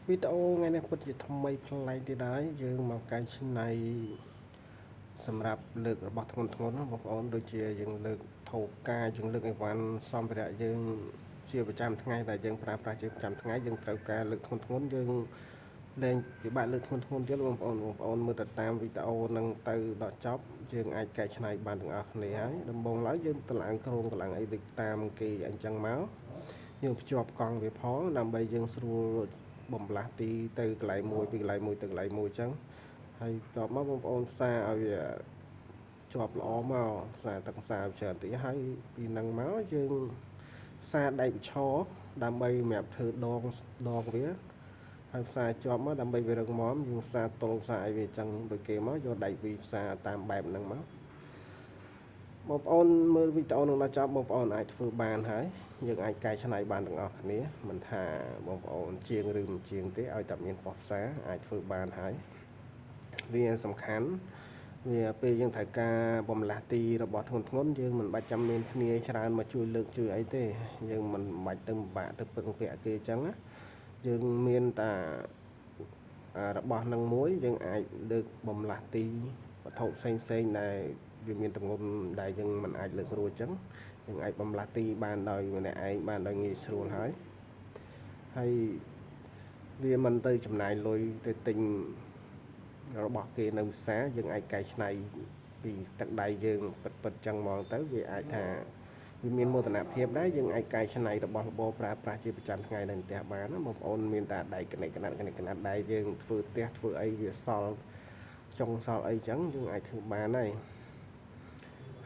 វីដេអូថ្ងៃនេះពិតជាថ្មីប្លែកទៀតហើយយើងមកកែច្នៃសម្រាប់លើករបស់ធ្ងន់ៗបងប្អូនដូចជាយើងលើកថូកាយើងលើកអីវ៉ាន់សម្ភារៈយើងជាប្រចាំថ្ងៃដែលយើងប្រើប្រាស់ជាប្រចាំថ្ងៃយើងត្រូវការលើកធ្ងន់ៗយើងលែងពិបាកលើកធ្ងន់ៗទៀតបងប្អូនមើលទៅតាមវីដេអូនឹងទៅដល់ចប់យើងអាចកែច្នៃបានទាំងអស់គ្នាហើយដំបូងឡើយយើងទៅឡើងក្រុងទៅឡើងអីដូចតាមគេអញ្ចឹងមកយើងភ្ជាប់កង់វាផងដើម្បីយើងស្រួលបំលាស់ទីទៅកន្លែងមួយពីកន្លែងមួយទៅកន្លែងមួយអញ្ចឹងហើយតបមកបងប្អូនផ្សារឲ្យវាជាប់ល្អមកផ្សារទឹកផ្សារច្រើនតិចហើយពីនឹងមកយើងផ្សារដៃវិឆោដើម្បីសម្រាប់ធ្វើដងវាហើយផ្សារជាប់មកដើម្បីវារឹងមាំយើងផ្សារតុលផ្សារអីវាអញ្ចឹងដូចគេមកយកដៃវីផ្សារតាមបែបហ្នឹងមកបងប្អូនមើលវីដេអូនឹងដល់ចប់បងប្អូនអាចធ្វើបានហើយយើងអាចកែច្នៃបានទាំងអស់គ្នាមិនថាបងប្អូនជាងឬមិនជាងទេឲ្យតែមានប៉ុស្តិ៍ផ្សារអាចធ្វើបានហើយវាសំខាន់វាពេលយើងត្រូវការបំលាស់ទីរបស់ធ្ងន់យើងមិនបាច់ចាំមានគ្នាច្រើនមកជួយលើកជួយអីទេយើងមិនបាច់ទៅពិបាកទៅពឹងពាក់គេអញ្ចឹងណាយើងមានតែរបស់នឹងមួយយើងអាចលើកបំលាស់ទីវត្ថុផ្សេងដែលវាមានទម្ងន់ដែលយើងមិនអាចលើករួចអញ្ចឹងយើងអាចបំលាស់ទីបានដោយម្នាក់ឯងបានដោយងាយស្រួលហើយវាមិនទៅចំណាយលុយទៅទិញរបស់គេនៅផ្សារយើងអាចកែច្នៃពីទឹកដៃយើងពិតចឹងហ្មងទៅវាអាចថាវាមានមោទនភាពដែរយើងអាចកែច្នៃរបស់របរប្រើប្រាស់ជាប្រចាំថ្ងៃនៅផ្ទះបានណាបងប្អូនមានតែដៃកណិតកណាត់ដៃយើងធ្វើផ្ទះធ្វើអីវាសល់ចុងសល់អីចឹងយើងអាចធ្វើបាន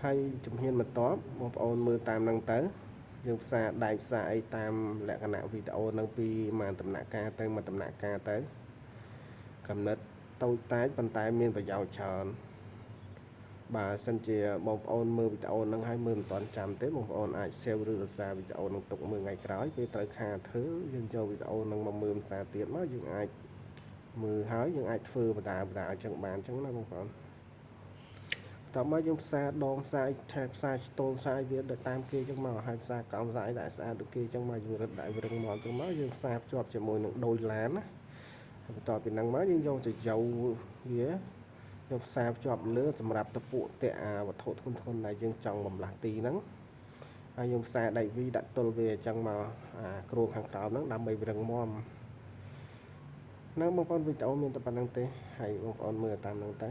ហើយជំហានបន្ទាប់បងប្អូនមើលតាមហ្នឹងទៅយើងផ្សារដៃផ្សារអីតាមលក្ខណៈវីដេអូនឹងពីមួយដំណាក់កាលទៅមួយដំណាក់កាលទៅកំណត់តូចតាចប៉ុន្តែមានប្រយោជន៍ច្រើនបើសិនជាបងប្អូនមើលវីដេអូហ្នឹងហើយមើលមិនទាន់ចាំទេបងប្អូនអាច save ឬរសារវីដេអូហ្នឹងទុកមើលថ្ងៃក្រោយពេលត្រូវការធ្វើយើងយកវីដេអូហ្នឹងមកមើលសារទៀតមកយើងអាចមើលហើយយើងអាចធ្វើបដាអញ្ចឹងបានអញ្ចឹងណាបងប្អូនតោះមកយើងផ្សារដងផ្សារថែផ្សារស្ទោលផ្សារវាទៅតាមគេអញ្ចឹងមកហើយផ្សារកង់ផ្សារអីដែលស្អាតដូចគេអញ្ចឹងមកយើងរឹតដាក់រឹងមកអញ្ចឹងមកយើងផ្សារភ្ជាប់ជាមួយនឹងដូចឡានណាហើយបន្ទាប់ពីហ្នឹងមកយើងយកទៅយកវាយកផ្សារភ្ជាប់លើសម្រាប់ទៅពួកតាក់វត្ថុធ្ងន់ដែលយើងចង់បំលាស់ទីហ្នឹងហើយយើងផ្សារដៃវីដាក់ទល់វាអញ្ចឹងមកគ្រួងខាងក្រោមហ្នឹងដើម្បីវារឹងមាំនៅបងប្អូនវីដេអូមានតែប៉ុណ្្នឹងទេហើយបងប្អូនមើលតាមហ្នឹងទៅ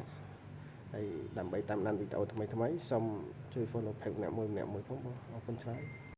ហើយដើម្បីតាមដានវីដេអូថ្មីសូមជួយ follow page ម្នាក់មួយផងបងអរគុណច្រើន